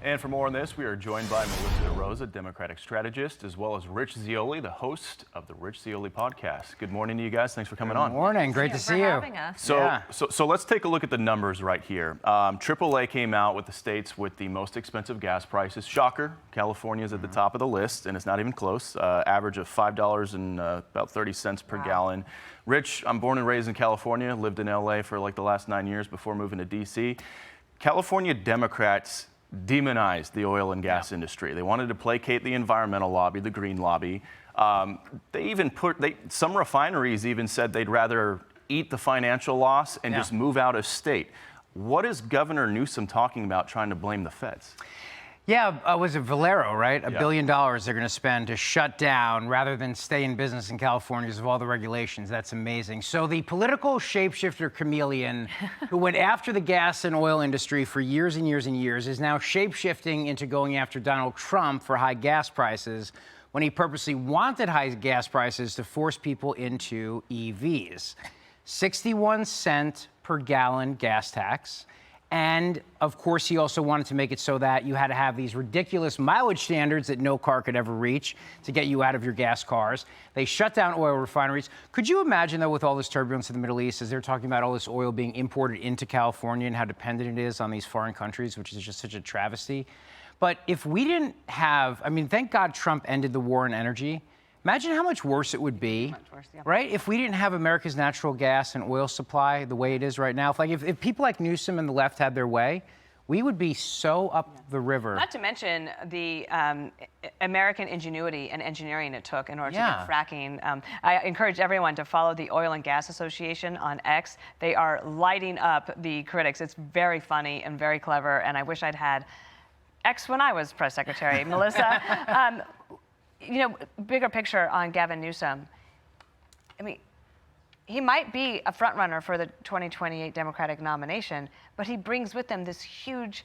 And for more on this, we are joined by Melissa DeRosa, Democratic strategist, as well as Rich Zeoli, the host of the Rich Zeoli podcast. Good morning to you guys. Thanks for coming on. Good morning. Great to see you. Having us. So let's take a look at the numbers right here. AAA came out with the states with the most expensive gas prices. Shocker, California's at the top of the list, and it's not even close. Average of $5 and about 30 cents per gallon. Rich, I'm born and raised in California, lived in LA for like the last 9 years before moving to DC. California Democrats demonized the oil and gas industry. They wanted to placate the environmental lobby, the green lobby. Some refineries even said they'd rather eat the financial loss and just move out of state. What is Governor Newsom talking about trying to blame the feds? Yeah, was it Valero, right? $1 billion they're going to spend to shut down rather than stay in business in California because of all the regulations. That's amazing. So the political shapeshifter chameleon who went after the gas and oil industry for years and years and years is now shapeshifting into going after Donald Trump for high gas prices when he purposely wanted high gas prices to force people into EVs. 61 cent per gallon gas tax. And, of course, he also wanted to make it so that you had to have these ridiculous mileage standards that no car could ever reach to get you out of your gas cars. They shut down oil refineries. Could you imagine, though, with all this turbulence in the Middle East, as they're talking about all this oil being imported into California and how dependent it is on these foreign countries, which is just such a travesty. But if we didn't have, I mean, thank God Trump ended the war on energy. Imagine how much worse it would be, right? If we didn't have America's natural gas and oil supply the way it is right now. If people like Newsom and the left had their way, we would be so up the river. Not to mention the American ingenuity and engineering it took in order to get fracking. I encourage everyone to follow the Oil and Gas Association on X. They are lighting up the critics. It's very funny and very clever, and I wish I'd had X when I was press secretary. Melissa, you know, bigger picture on Gavin Newsom. I mean, he might be a front runner for the 2028 Democratic nomination, but he brings with him this huge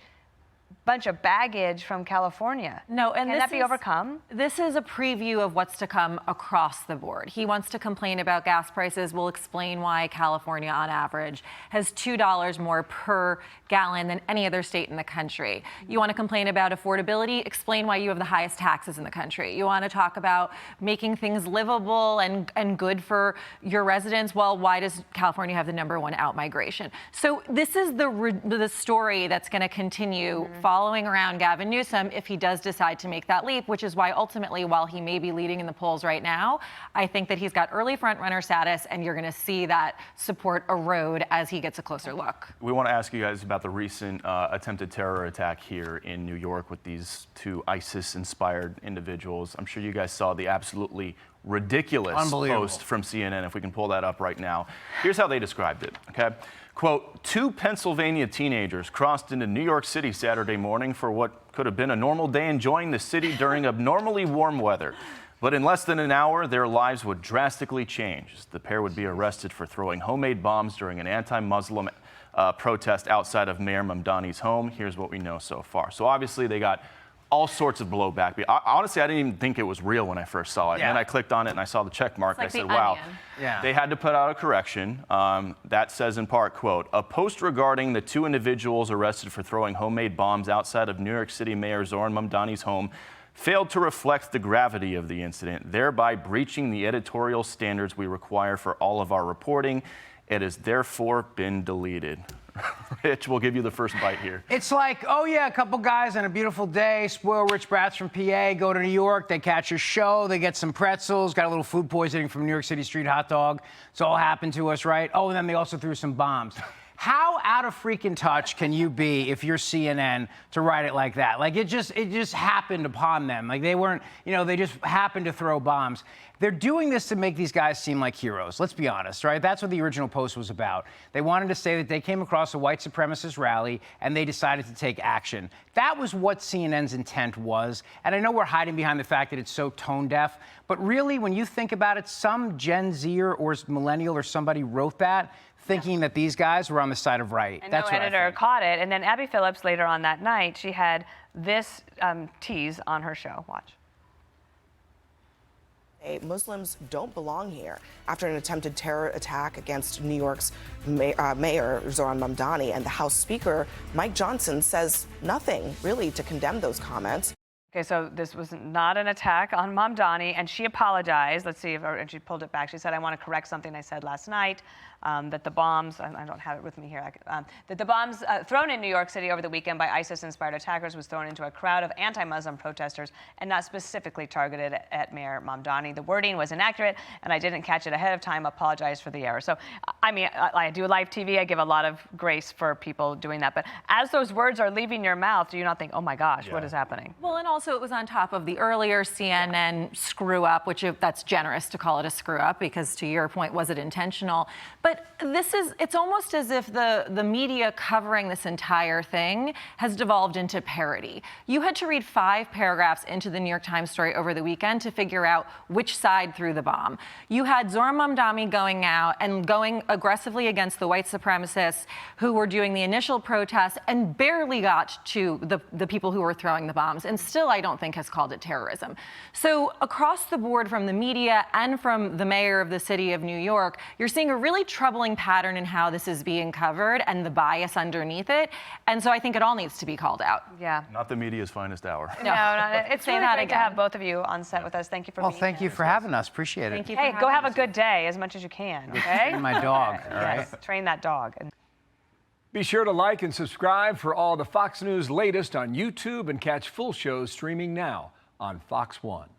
bunch of baggage from California. No, and can that be overcome? This is a preview of what's to come across the board. He wants to complain about gas prices. We'll explain why California, on average, has $2 more per gallon than any other state in the country. You want to complain about affordability? Explain why you have the highest taxes in the country. You want to talk about making things livable and good for your residents? Well, why does California have the #1 out-migration? So this is the story that's going to continue following around Gavin Newsom if he does decide to make that leap, which is why ultimately, while he may be leading in the polls right now, I think that he's got early front-runner status, and you're going to see that support erode as he gets a closer look. We want to ask you guys about the recent attempted terror attack here in New York with these two ISIS-inspired individuals. I'm sure you guys saw the absolutely ridiculous post from CNN, if we can pull that up right now. Here's how they described it, okay? Quote, 2 Pennsylvania teenagers crossed into New York City Saturday morning for what could have been a normal day enjoying the city during abnormally warm weather. But in less than an hour, their lives would drastically change. The pair would be arrested for throwing homemade bombs during an anti-Muslim protest outside of Mayor Mamdani's home. Here's what we know so far. So obviously they got all sorts of blowback. Honestly, I didn't even think it was real when I first saw it. And then I clicked on it and I saw the check mark. Like I said, wow. They had to put out a correction. That says in part, quote, a post regarding the 2 individuals arrested for throwing homemade bombs outside of New York City Mayor Zoran Mamdani's home failed to reflect the gravity of the incident, thereby breaching the editorial standards we require for all of our reporting. It has therefore been deleted. Rich, we'll give you the first bite here. It's like, oh yeah, a couple guys on a beautiful day, spoil rich brats from PA, go to New York, they catch a show, they get some pretzels, got a little food poisoning from New York City street hot dog. It's all happened to us, right? Oh, and then they also threw some bombs. How out of freaking touch can you be if you're CNN to write it like that? Like it just happened upon them. Like they weren't, you know, they just happened to throw bombs. They're doing this to make these guys seem like heroes. Let's be honest, right? That's what the original post was about. They wanted to say that they came across a white supremacist rally and they decided to take action. That was what CNN's intent was. And I know we're hiding behind the fact that it's so tone deaf, but really when you think about it, some Gen Zer or millennial or somebody wrote that thinking that these guys were on the side of right. And that's no what editor caught it. And then Abby Phillips later on that night, she had this tease on her show. Watch. Muslims don't belong here after an attempted terror attack against New York's mayor, Zoran Mamdani, and the House Speaker, Mike Johnson, says nothing really to condemn those comments. Okay, so this was not an attack on Mamdani, and she apologized. Let's see if and she pulled it back. She said, I want to correct something I said last night, that the bombs, I don't have it with me here, that the bombs thrown in New York City over the weekend by ISIS-inspired attackers was thrown into a crowd of anti-Muslim protesters and not specifically targeted at Mayor Mamdani. The wording was inaccurate, and I didn't catch it ahead of time. Apologize for the error. So, I mean, I do live TV. I give a lot of grace for people doing that. But as those words are leaving your mouth, do you not think, oh my gosh, what is happening? Well, and also it was on top of the earlier CNN screw up, which that's generous to call it a screw up because to your point, was it intentional? But it's almost as if the media covering this entire thing has devolved into parody. You had to read 5 paragraphs into the New York Times story over the weekend to figure out which side threw the bomb. You had Zoran Mamdani going out and going aggressively against the white supremacists who were doing the initial protests and barely got to the people who were throwing the bombs, and still I don't think has called it terrorism. So across the board from the media and from the mayor of the city of New York, you're seeing a really troubling pattern in how this is being covered and the bias underneath it. And so I think it all needs to be called out. Yeah. Not the media's finest hour. No, it's really great to have both of you on set with us. Thank you for being here. Well, thank you for having us. Appreciate it. Thank you. Hey, go have a good day as much as you can, okay? My dog, all right? Yes, train that dog. Be sure to like and subscribe for all the Fox News latest on YouTube and catch full shows streaming now on Fox One.